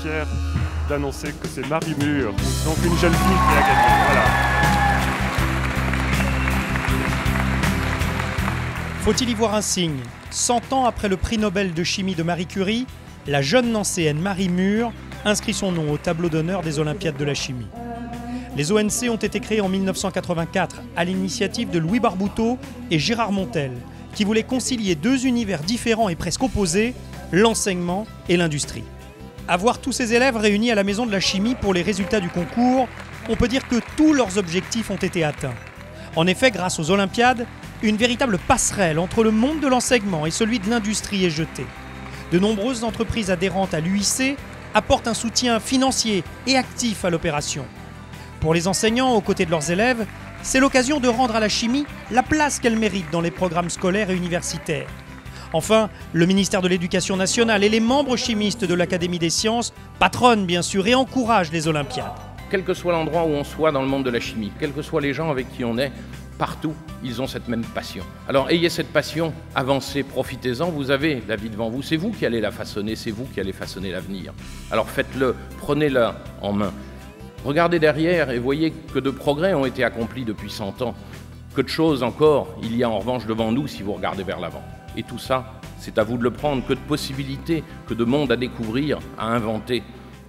fier d'annoncer que c'est Marie Mur, donc une jeune fille qui a gagné. Voilà. Faut-il y voir un signe? 100 ans après le prix Nobel de chimie de Marie Curie, la jeune Nancéenne Marie Mur inscrit son nom au tableau d'honneur des Olympiades de la chimie. Les ONC ont été créées en 1984 à l'initiative de Louis Barbouteau et Gérard Montel, qui voulaient concilier deux univers différents et presque opposés, l'enseignement et l'industrie. À voir tous ces élèves réunis à la Maison de la Chimie pour les résultats du concours, on peut dire que tous leurs objectifs ont été atteints. En effet, grâce aux Olympiades, une véritable passerelle entre le monde de l'enseignement et celui de l'industrie est jetée. De nombreuses entreprises adhérentes à l'UIC apportent un soutien financier et actif à l'opération. Pour les enseignants, aux côtés de leurs élèves, c'est l'occasion de rendre à la chimie la place qu'elle mérite dans les programmes scolaires et universitaires. Enfin, le ministère de l'Éducation nationale et les membres chimistes de l'Académie des sciences patronnent bien sûr et encouragent les Olympiades. Quel que soit l'endroit où on soit dans le monde de la chimie, quels que soient les gens avec qui on est, partout, ils ont cette même passion. Alors ayez cette passion, avancez, profitez-en, vous avez la vie devant vous, c'est vous qui allez la façonner, c'est vous qui allez façonner l'avenir. Alors faites-le, prenez-la en main. Regardez derrière et voyez que de progrès ont été accomplis depuis 100 ans. Que de choses encore il y a en revanche devant nous si vous regardez vers l'avant. Et tout ça, c'est à vous de le prendre, que de possibilités, que de mondes à découvrir, à inventer,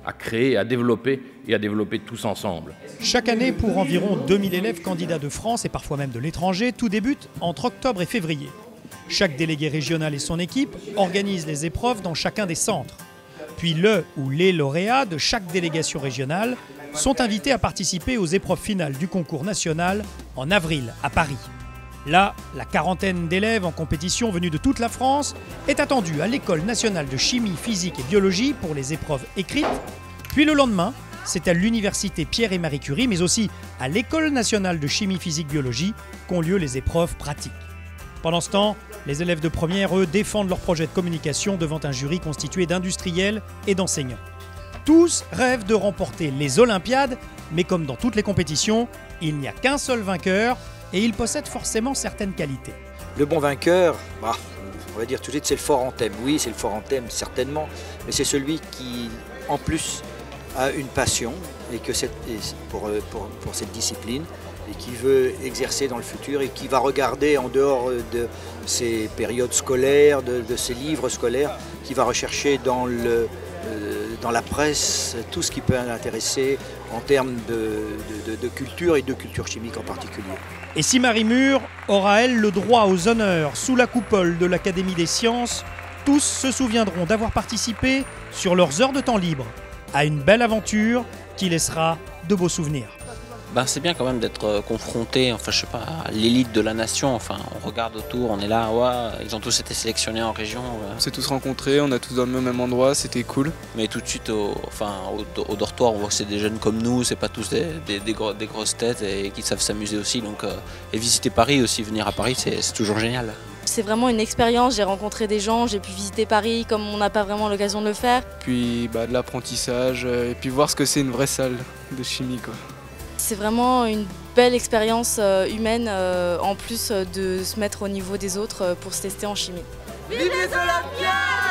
à créer, à développer et à développer tous ensemble. Chaque année, pour environ 2000 élèves candidats de France et parfois même de l'étranger, tout débute entre octobre et février. Chaque délégué régional et son équipe organisent les épreuves dans chacun des centres. Puis le ou les lauréats de chaque délégation régionale sont invités à participer aux épreuves finales du concours national en avril à Paris. Là, la quarantaine d'élèves en compétition venus de toute la France est attendue à l'École nationale de chimie, physique et biologie pour les épreuves écrites. Puis le lendemain, c'est à l'université Pierre et Marie Curie, mais aussi à l'École nationale de chimie, physique, biologie qu'ont lieu les épreuves pratiques. Pendant ce temps, les élèves de première, eux, défendent leur projet de communication devant un jury constitué d'industriels et d'enseignants. Tous rêvent de remporter les Olympiades, mais comme dans toutes les compétitions, il n'y a qu'un seul vainqueur et il possède forcément certaines qualités. Le bon vainqueur, on va dire tout de suite, c'est le fort en thème. Oui, c'est le fort en thème, certainement, mais c'est celui qui, en plus, a une passion et que pour cette discipline et qui veut exercer dans le futur et qui va regarder en dehors de ses périodes scolaires, de ses livres scolaires, qui va rechercher dans la presse tout ce qui peut l'intéresser en termes de culture et de culture chimique en particulier. Et si Marie Mur aura, elle, le droit aux honneurs sous la coupole de l'Académie des sciences, tous se souviendront d'avoir participé, sur leurs heures de temps libre, à une belle aventure qui laissera de beaux souvenirs. C'est bien quand même d'être confronté, enfin je sais pas, à l'élite de la nation. Enfin, on regarde autour, on est là, ouais, ils ont tous été sélectionnés en région. On s'est tous rencontrés, on a tous dans le même endroit, c'était cool. Mais tout de suite, au dortoir, on voit que c'est des jeunes comme nous, c'est pas tous des grosses têtes et qui savent s'amuser aussi. Donc, et visiter Paris aussi, venir à Paris, c'est toujours génial. C'est vraiment une expérience, j'ai rencontré des gens, j'ai pu visiter Paris comme on n'a pas vraiment l'occasion de le faire. Puis de l'apprentissage et puis voir ce que c'est une vraie salle de chimie, quoi. C'est vraiment une belle expérience humaine, en plus de se mettre au niveau des autres pour se tester en chimie. Vive les Olympiades!